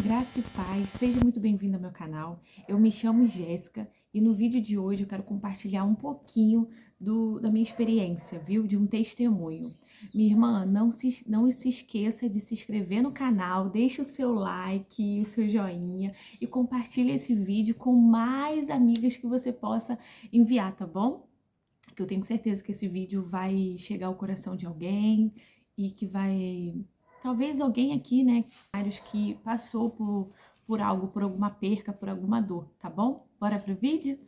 graça e paz, seja muito bem-vindo ao meu canal. Eu me chamo Jéssica e no vídeo de hoje eu quero compartilhar um pouquinho da minha experiência, viu? De um testemunho. Minha irmã, não se esqueça de se inscrever no canal, deixe o seu like, o seu joinha e compartilhe esse vídeo com mais amigas que você possa enviar, tá bom? Que eu tenho certeza que esse vídeo vai chegar ao coração de alguém e que vai... Talvez alguém aqui, né, que passou por algo, por alguma perca, por alguma dor, tá bom? Bora pro vídeo?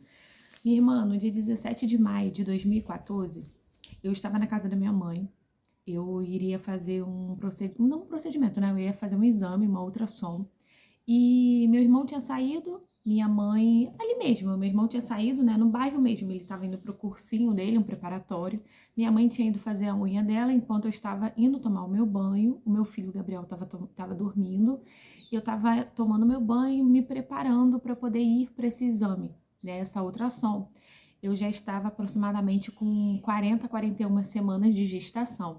Minha irmã, no dia 17 de maio de 2014, eu estava na casa da minha mãe. Eu iria fazer não um procedimento, né? Eu ia fazer um exame, uma ultrassom. E meu irmão tinha saído, minha mãe, ali mesmo, meu irmão tinha saído, né, no bairro mesmo, ele estava indo pro cursinho dele, um preparatório. Minha mãe tinha ido fazer a unha dela, enquanto eu estava indo tomar o meu banho, o meu filho Gabriel estava dormindo, e eu estava tomando meu banho, me preparando para poder ir para esse exame, né, essa ultrassom. Eu já estava aproximadamente com 41 semanas de gestação.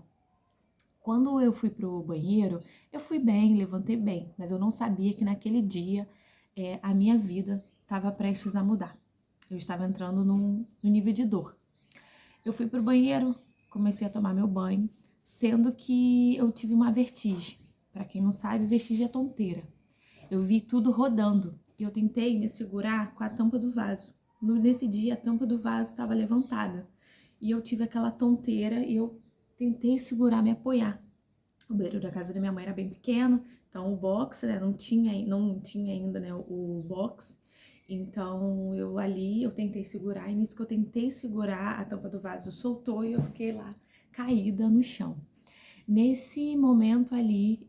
Quando eu fui pro banheiro, eu fui bem, levantei bem, mas eu não sabia que naquele dia a minha vida estava prestes a mudar. Eu estava entrando num nível de dor. Eu fui pro banheiro, comecei a tomar meu banho, sendo que eu tive uma vertigem. Para quem não sabe, vertigem é tonteira. Eu vi tudo rodando e eu tentei me segurar com a tampa do vaso. Nesse dia, a tampa do vaso estava levantada e eu tive aquela tonteira e eu tentei segurar, me apoiar. O banheiro da casa da minha mãe era bem pequeno, então o box, né, não tinha ainda, né, o box. Então eu tentei segurar, e nisso que eu tentei segurar, a tampa do vaso soltou e eu fiquei lá caída no chão. Nesse momento ali,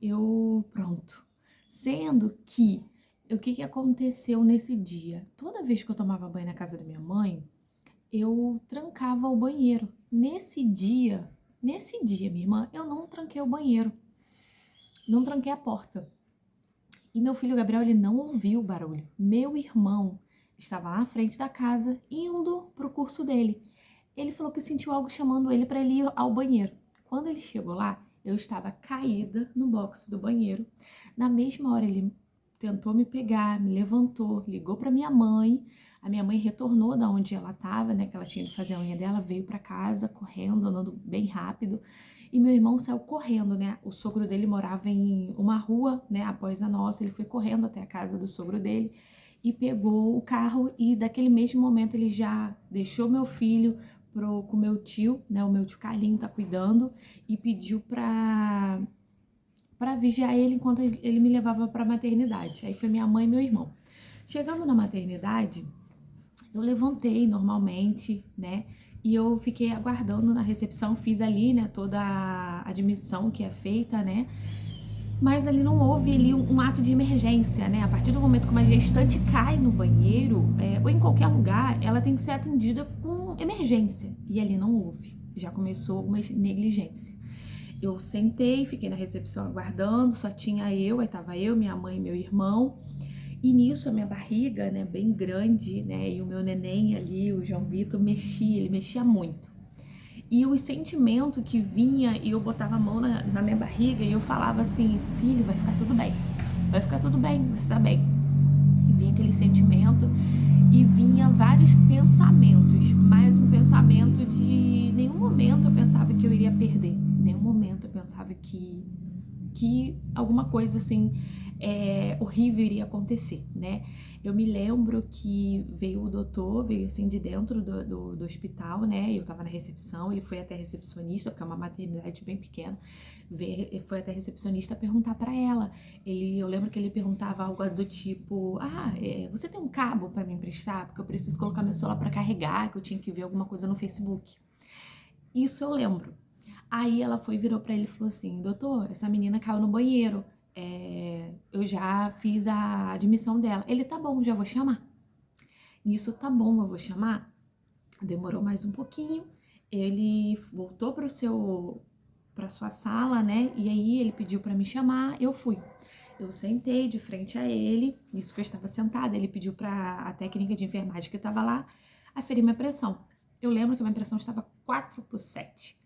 pronto. Sendo que, o que aconteceu nesse dia? Toda vez que eu tomava banho na casa da minha mãe, eu trancava o banheiro. Nesse dia, minha irmã, eu não tranquei o banheiro. Não tranquei a porta. E meu filho Gabriel, ele não ouviu o barulho. Meu irmão estava lá na frente da casa, indo pro curso dele. Ele falou que sentiu algo chamando ele para ele ir ao banheiro. Quando ele chegou lá, eu estava caída no box do banheiro. Na mesma hora, ele tentou me pegar, me levantou, ligou para minha mãe. A minha mãe retornou da onde ela estava, né, que ela tinha ido fazer a unha dela, veio para casa correndo, andando bem rápido. E meu irmão saiu correndo, né? O sogro dele morava em uma rua, né, após a nossa. Ele foi correndo até a casa do sogro dele e pegou o carro, e daquele mesmo momento ele já deixou meu filho com meu tio, né? O meu tio Carlinho tá cuidando, e pediu pra vigiar ele enquanto ele me levava pra maternidade. Aí foi minha mãe e meu irmão. Chegando na maternidade, eu levantei normalmente, né? E eu fiquei aguardando na recepção, fiz ali, né, toda a admissão que é feita, né? Mas ali não houve ali um ato de emergência, né? A partir do momento que uma gestante cai no banheiro, ou em qualquer lugar, ela tem que ser atendida com emergência. E ali não houve. Já começou uma negligência. Eu sentei, fiquei na recepção aguardando, só tinha eu, aí tava eu, minha mãe e meu irmão. E nisso a minha barriga, né, bem grande, né, e o meu neném ali, o João Vitor, ele mexia muito. E o sentimento que vinha, e eu botava a mão na minha barriga e eu falava assim: filho, vai ficar tudo bem, você tá bem. E vinha aquele sentimento, e vinha vários pensamentos, mas um pensamento de nenhum momento eu pensava que eu iria perder, nenhum momento eu pensava que alguma coisa assim horrível iria acontecer, né? Eu me lembro que veio o doutor, veio assim de dentro do hospital, né? Eu tava na recepção, ele foi até a recepcionista, porque é uma maternidade bem pequena, foi até a recepcionista perguntar pra ela. Eu lembro que ele perguntava algo do tipo: você tem um cabo pra me emprestar? Porque eu preciso colocar meu celular pra carregar, que eu tinha que ver alguma coisa no Facebook. Isso eu lembro. Aí ela virou pra ele e falou assim: doutor, essa menina caiu no banheiro. Eu já fiz a admissão dela. Ele: tá bom, já vou chamar. Nisso, tá bom, eu vou chamar. Demorou mais um pouquinho. Ele voltou pra sua sala, né? E aí ele pediu pra me chamar, eu fui. Eu sentei de frente a ele, nisso que eu estava sentada. Ele pediu pra a técnica de enfermagem que estava lá aferir minha pressão. Eu lembro que minha pressão estava 4/7.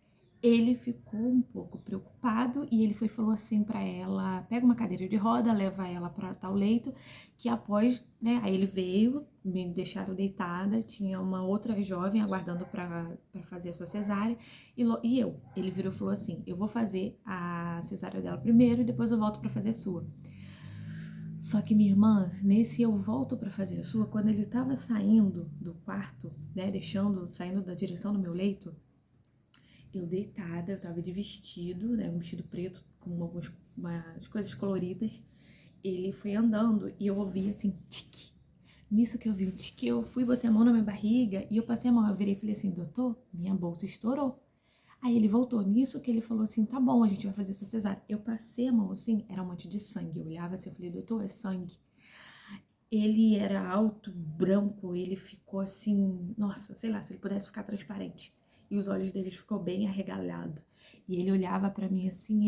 Ele ficou um pouco preocupado e ele falou assim pra ela: pega uma cadeira de roda, leva ela para tal leito, que após, né? Aí ele veio, me deixaram deitada, tinha uma outra jovem aguardando para fazer a sua cesárea e ele virou e falou assim: eu vou fazer a cesárea dela primeiro e depois eu volto para fazer a sua. Só que minha irmã, nesse eu volto para fazer a sua, quando ele tava saindo do quarto, né, saindo da direção do meu leito, eu deitada, eu tava de vestido, né, um vestido preto com umas coisas coloridas. Ele foi andando e eu ouvi assim, tique. Nisso que eu vi um tique, eu fui, botei a mão na minha barriga e eu passei a mão, eu virei e falei assim: doutor, minha bolsa estourou. Aí ele voltou, nisso que ele falou assim: tá bom, a gente vai fazer sua cesárea. Eu passei a mão assim, era um monte de sangue. Eu olhava assim, eu falei: doutor, é sangue. Ele era alto, branco, ele ficou assim, nossa, sei lá, se ele pudesse ficar transparente. E os olhos dele ficou bem arregalado. E ele olhava pra mim assim,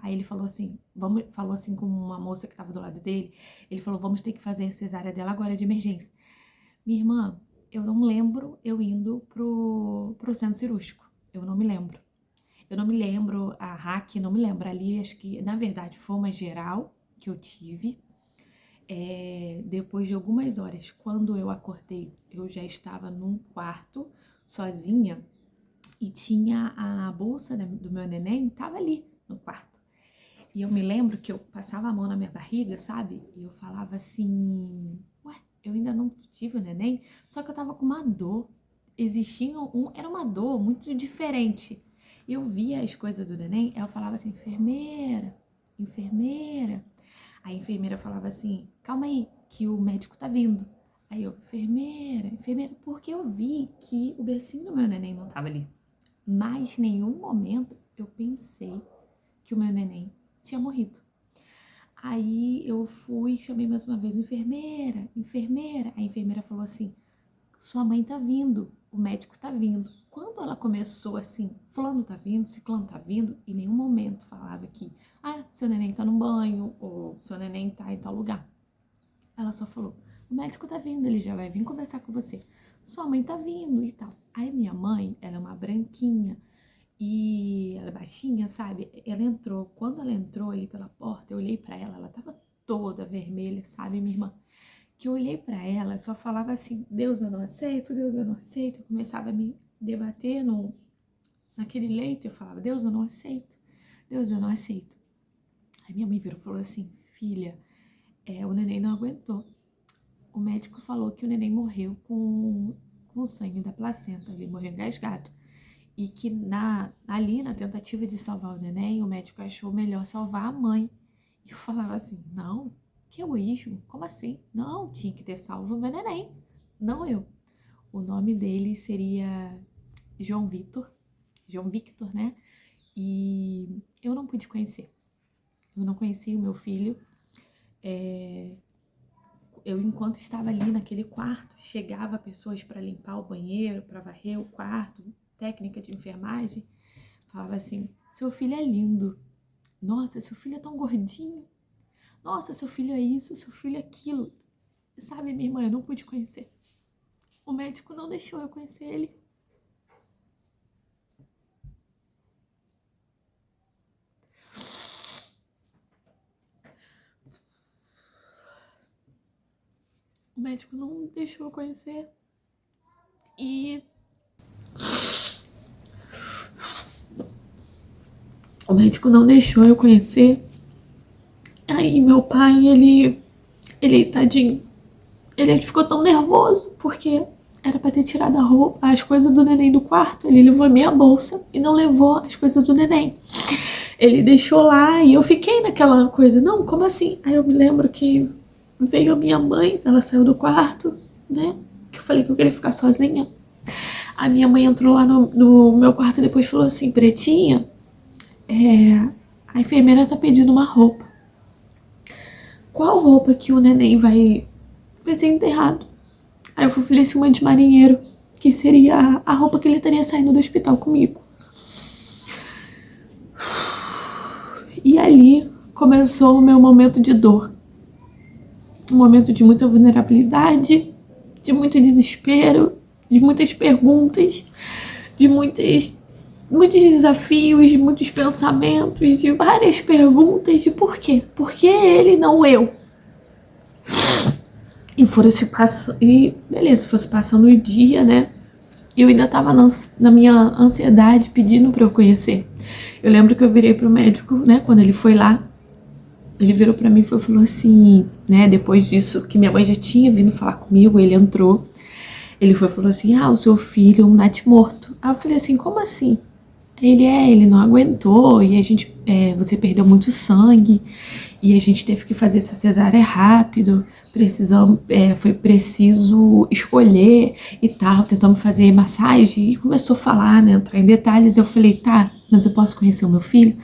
aí ele falou assim, falou assim com uma moça que tava do lado dele, ele falou: vamos ter que fazer a cesárea dela agora de emergência. Minha irmã, eu não lembro eu indo pro centro cirúrgico. Eu não me lembro. Eu não me lembro, a hack, não me lembro. Ali, acho que, na verdade, foi uma geral que eu tive. Depois de algumas horas, quando eu acordei, eu já estava num quarto, sozinha, e tinha a bolsa do meu neném, tava ali no quarto. E eu me lembro que eu passava a mão na minha barriga, sabe? E eu falava assim: ué, eu ainda não tive o neném, só que eu tava com uma dor. Era uma dor muito diferente. Eu via as coisas do neném, eu falava assim: enfermeira, enfermeira. A enfermeira falava assim: calma aí, que o médico tá vindo. Aí eu: enfermeira, enfermeira, porque eu vi que o bercinho do meu neném não tava ali. Mas nenhum momento eu pensei que o meu neném tinha morrido. Aí eu fui, chamei mais uma vez: enfermeira, enfermeira. A enfermeira falou assim: sua mãe tá vindo, o médico tá vindo. Quando ela começou assim, fulano tá vindo, ciclano tá vindo, em nenhum momento falava que, seu neném tá no banho, ou seu neném tá em tal lugar. Ela só falou: o médico tá vindo, ele já vai vir conversar com você. Sua mãe tá vindo e tal. Aí minha mãe, ela é uma branquinha, e ela é baixinha, sabe? Ela entrou, quando ela entrou ali pela porta, eu olhei pra ela, ela tava toda vermelha, sabe, minha irmã? Que eu olhei pra ela, só falava assim: Deus, eu não aceito, Deus, eu não aceito. Eu começava a me debater naquele leito, eu falava: Deus, eu não aceito, Deus, eu não aceito. Aí minha mãe virou e falou assim: filha, o neném não aguentou. O médico falou que o neném morreu com o sangue da placenta, ele morreu engasgado. E que ali, na tentativa de salvar o neném, o médico achou melhor salvar a mãe. E eu falava assim: não, que egoísmo, como assim? Não, tinha que ter salvo o meu neném, não eu. O nome dele seria João Victor, né? E eu não pude conhecer. Eu não conheci o meu filho. Eu, enquanto estava ali naquele quarto, chegava pessoas para limpar o banheiro, para varrer o quarto, técnica de enfermagem, falava assim: seu filho é lindo. Nossa, seu filho é tão gordinho. Nossa, seu filho é isso, seu filho é aquilo. Sabe, minha irmã, eu não pude conhecer. O médico não deixou eu conhecer ele. O médico não deixou eu conhecer. E o médico não deixou eu conhecer. Aí meu pai, ele tadinho, ele ficou tão nervoso porque era pra ter tirado a roupa, as coisas do neném do quarto. Ele levou a minha bolsa e não levou as coisas do neném. Ele deixou lá e eu fiquei naquela coisa: não, como assim? Aí eu me lembro que veio a minha mãe, ela saiu do quarto, né? Que eu falei que eu queria ficar sozinha. A minha mãe entrou lá no meu quarto e depois falou assim: pretinha, a enfermeira tá pedindo uma roupa. Qual roupa que o neném vai ser enterrado? Aí eu falei assim: uma de marinheiro, que seria a roupa que ele estaria saindo do hospital comigo. E ali começou o meu momento de dor. Um momento de muita vulnerabilidade, de muito desespero, de muitas perguntas, de muitas muitos desafios, muitos pensamentos, de várias perguntas de por quê? Por que ele, não eu? E foram se passando, e beleza, fosse passando o dia, né? Eu ainda tava na minha ansiedade pedindo pra eu conhecer. Eu lembro que eu virei pro médico, né, quando ele foi lá, ele virou pra mim e falou assim, né, depois disso, que minha mãe já tinha vindo falar comigo, ele entrou, ele falou assim, o seu filho é um natimorto. Aí eu falei assim, como assim? Ele não aguentou e você perdeu muito sangue e a gente teve que fazer sua cesárea rápido, foi preciso escolher e tal, tentamos fazer massagem e começou a falar, né, entrar em detalhes. Eu falei, tá, mas eu posso conhecer o meu filho?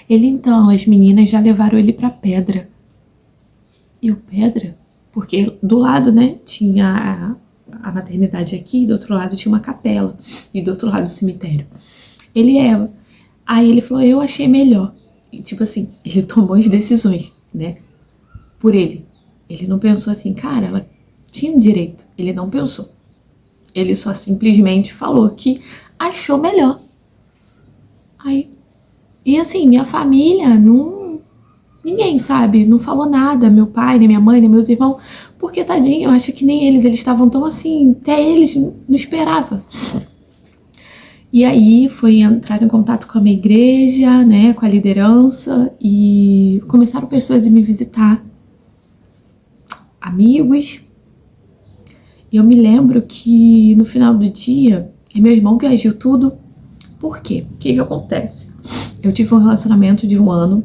Ele, então, as meninas já levaram ele pra Pedra. E eu, Pedra? Porque do lado, né, tinha a maternidade aqui, do outro lado tinha uma capela e do outro lado o cemitério. Aí ele falou, eu achei melhor. E, tipo assim, ele tomou as decisões, né? Por ele. Ele não pensou assim, cara, ela tinha um direito. Ele não pensou. Ele só simplesmente falou que achou melhor. Aí, e assim, minha família não... Ninguém, sabe? Não falou nada. Meu pai, nem minha mãe, nem meus irmãos. Porque, tadinho, eu acho que nem eles estavam tão assim... Até eles não esperavam. E aí foi entrar em contato com a minha igreja, né, com a liderança, e começaram pessoas a me visitar, amigos. E eu me lembro que no final do dia, é meu irmão que agiu tudo. Por quê? O que acontece? Eu tive um relacionamento de 1 ano,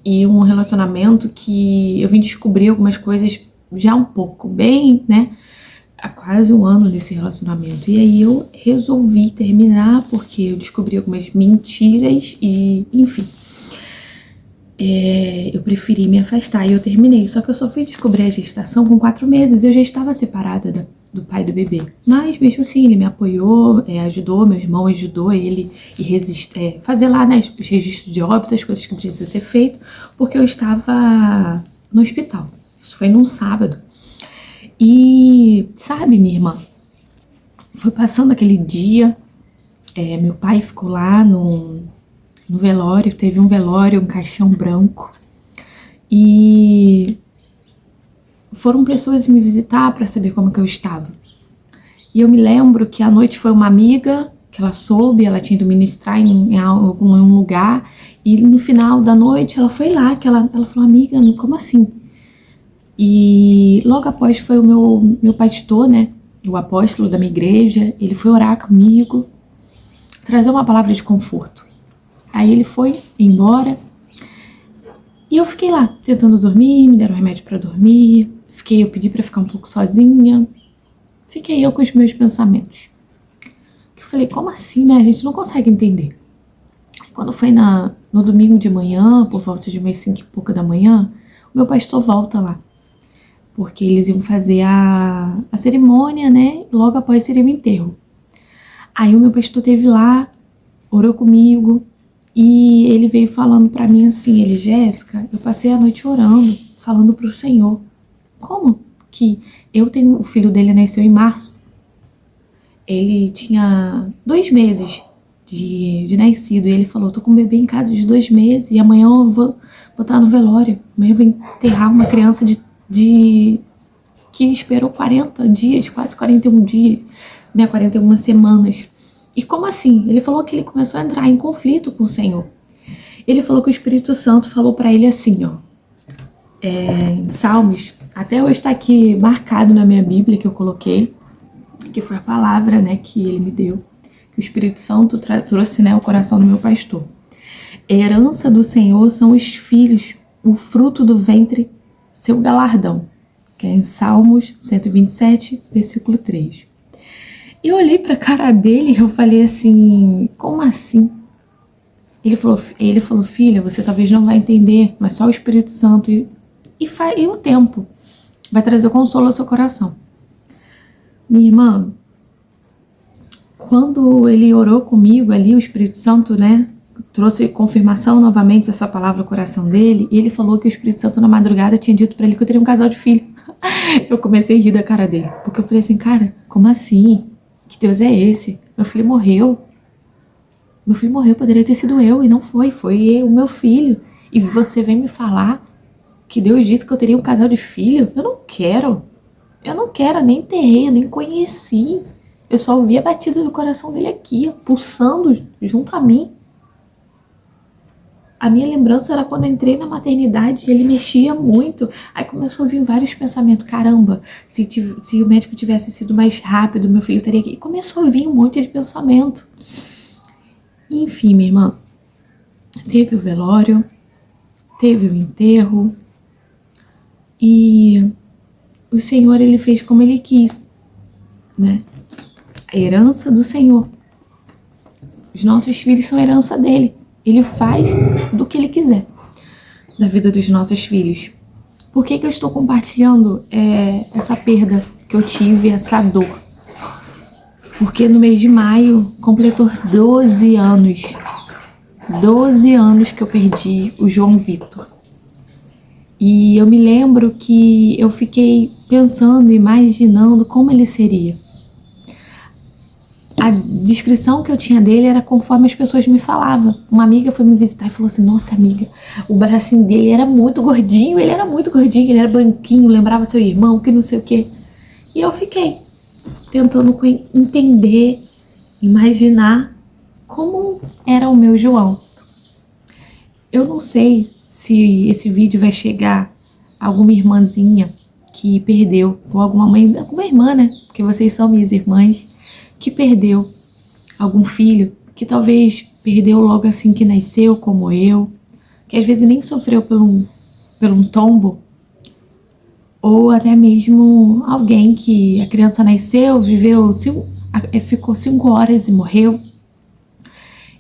e um relacionamento que eu vim descobrir algumas coisas já um pouco, bem, né, há quase 1 ano nesse relacionamento. E aí eu resolvi terminar porque eu descobri algumas mentiras e, enfim, eu preferi me afastar e eu terminei. Só que eu só fui descobrir a gestação com 4 meses. Eu já estava separada do pai do bebê. Mas mesmo assim, ele me apoiou, ajudou, meu irmão ajudou ele e fazer lá, né, os registros de óbito, as coisas que precisam ser feitas, porque eu estava no hospital. Isso foi num sábado. E, sabe, minha irmã, foi passando aquele dia, meu pai ficou lá no velório, teve um velório, um caixão branco, e foram pessoas me visitar para saber como que eu estava. E eu me lembro que à noite foi uma amiga, que ela soube, ela tinha ido ministrar em algum lugar, e no final da noite ela foi lá, que ela falou, amiga, como assim? E logo após foi o meu pastor, né, o apóstolo da minha igreja, ele foi orar comigo, trazer uma palavra de conforto. Aí ele foi embora e eu fiquei lá, tentando dormir, me deram remédio pra dormir, eu pedi pra ficar um pouco sozinha, fiquei eu com os meus pensamentos. Eu falei, como assim, né, a gente não consegue entender. Quando foi no domingo de manhã, por volta de umas 5 e pouca da manhã, o meu pastor volta lá. Porque eles iam fazer a cerimônia, né? Logo após seria o enterro. Aí o meu pastor esteve lá, orou comigo, e ele veio falando pra mim assim, Jéssica, eu passei a noite orando, falando pro Senhor. Como que o filho dele nasceu em março? Ele tinha 2 meses de nascido, e ele falou, tô com um bebê em casa de 2 meses, e amanhã eu vou estar no velório, amanhã eu vou enterrar uma criança que esperou 40 dias, quase 41 dias, né, 41 semanas. E como assim? Ele falou que ele começou a entrar em conflito com o Senhor. Ele falou que o Espírito Santo falou para ele assim, ó, em Salmos, até hoje está aqui marcado na minha Bíblia que eu coloquei, que foi a palavra, né, que ele me deu, que o Espírito Santo trouxe, né, o coração do meu pastor. A herança do Senhor são os filhos, o fruto do ventre, seu galardão, que é em Salmos 127, versículo 3. E eu olhei pra cara dele e eu falei assim, como assim? Ele falou, filha, você talvez não vai entender, mas só o Espírito Santo e o tempo vai trazer consolo ao seu coração. Minha irmã, quando ele orou comigo ali, o Espírito Santo, né, trouxe confirmação novamente dessa palavra ao coração dele, e ele falou que o Espírito Santo na madrugada tinha dito pra ele que eu teria um casal de filho. Eu comecei a rir da cara dele, porque eu falei assim, cara, como assim? Que Deus é esse? Meu filho morreu. Meu filho morreu, poderia ter sido eu, e não foi. Foi o meu filho. E você vem me falar que Deus disse que eu teria um casal de filho? Eu não quero. Eu não quero, eu nem enterrei, eu nem conheci. Eu só ouvi a batida do coração dele aqui, ó, pulsando junto a mim. A minha lembrança era quando eu entrei na maternidade, ele mexia muito. Aí começou a vir vários pensamentos. Caramba, se o médico tivesse sido mais rápido, meu filho estaria aqui. E começou a vir um monte de pensamento. Enfim, minha irmã, teve o velório, teve o enterro. E o Senhor, ele fez como ele quis, né? A herança do Senhor. Os nossos filhos são a herança dele. Ele faz do que ele quiser da vida dos nossos filhos. Por que eu estou compartilhando essa perda que eu tive, essa dor? Porque no mês de maio completou 12 anos. 12 anos que eu perdi o João Vitor. E eu me lembro que eu fiquei pensando, imaginando como ele seria. A descrição que eu tinha dele era conforme as pessoas me falavam. Uma amiga foi me visitar e falou assim: nossa, amiga, o bracinho dele era muito gordinho, ele era branquinho, lembrava seu irmão, que não sei o quê. E eu fiquei tentando entender, imaginar como era o meu João. Eu não sei se esse vídeo vai chegar a alguma irmãzinha que perdeu, ou alguma irmã, né? Porque vocês são minhas irmãs, que perdeu algum filho, que talvez perdeu logo assim que nasceu, como eu, que às vezes nem sofreu por um tombo, ou até mesmo alguém que a criança nasceu, ficou 5 horas e morreu.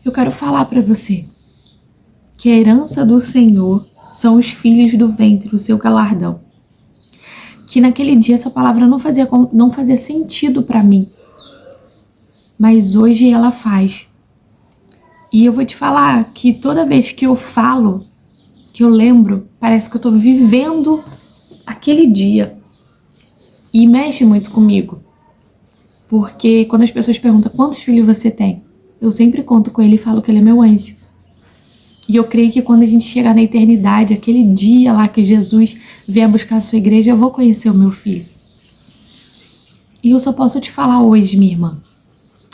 Eu quero falar para você que a herança do Senhor são os filhos do ventre, o seu galardão. Que naquele dia essa palavra não fazia sentido para mim, mas hoje ela faz. E eu vou te falar que toda vez que eu falo, que eu lembro, parece que eu tô vivendo aquele dia. E mexe muito comigo. Porque quando as pessoas perguntam quantos filhos você tem, eu sempre conto com ele e falo que ele é meu anjo. E eu creio que quando a gente chegar na eternidade, aquele dia lá que Jesus vier buscar a sua igreja, eu vou conhecer o meu filho. E eu só posso te falar hoje, minha irmã,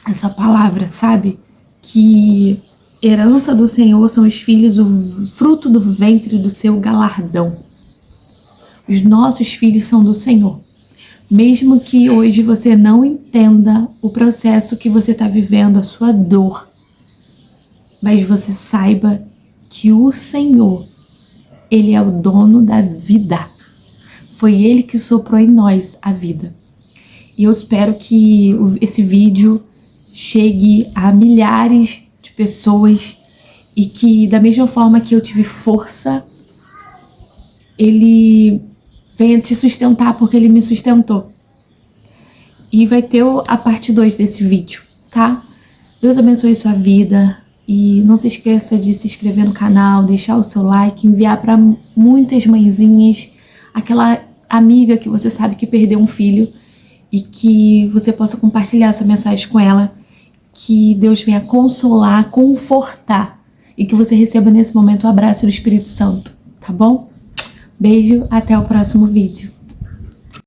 essa palavra, sabe? Que herança do Senhor são os filhos, o fruto do ventre do seu galardão. Os nossos filhos são do Senhor. Mesmo que hoje você não entenda o processo que você está vivendo, a sua dor, mas você saiba que o Senhor, Ele é o dono da vida. Foi Ele que soprou em nós a vida. E eu espero que esse vídeo chegue a milhares de pessoas e que, da mesma forma que eu tive força, Ele venha te sustentar, porque Ele me sustentou. E vai ter a parte 2 desse vídeo, tá? Deus abençoe sua vida. E não se esqueça de se inscrever no canal, deixar o seu like, enviar para muitas mãezinhas, aquela amiga que você sabe que perdeu um filho, e que você possa compartilhar essa mensagem com ela, que Deus venha consolar, confortar, e que você receba nesse momento o abraço do Espírito Santo, tá bom? Beijo, até o próximo vídeo.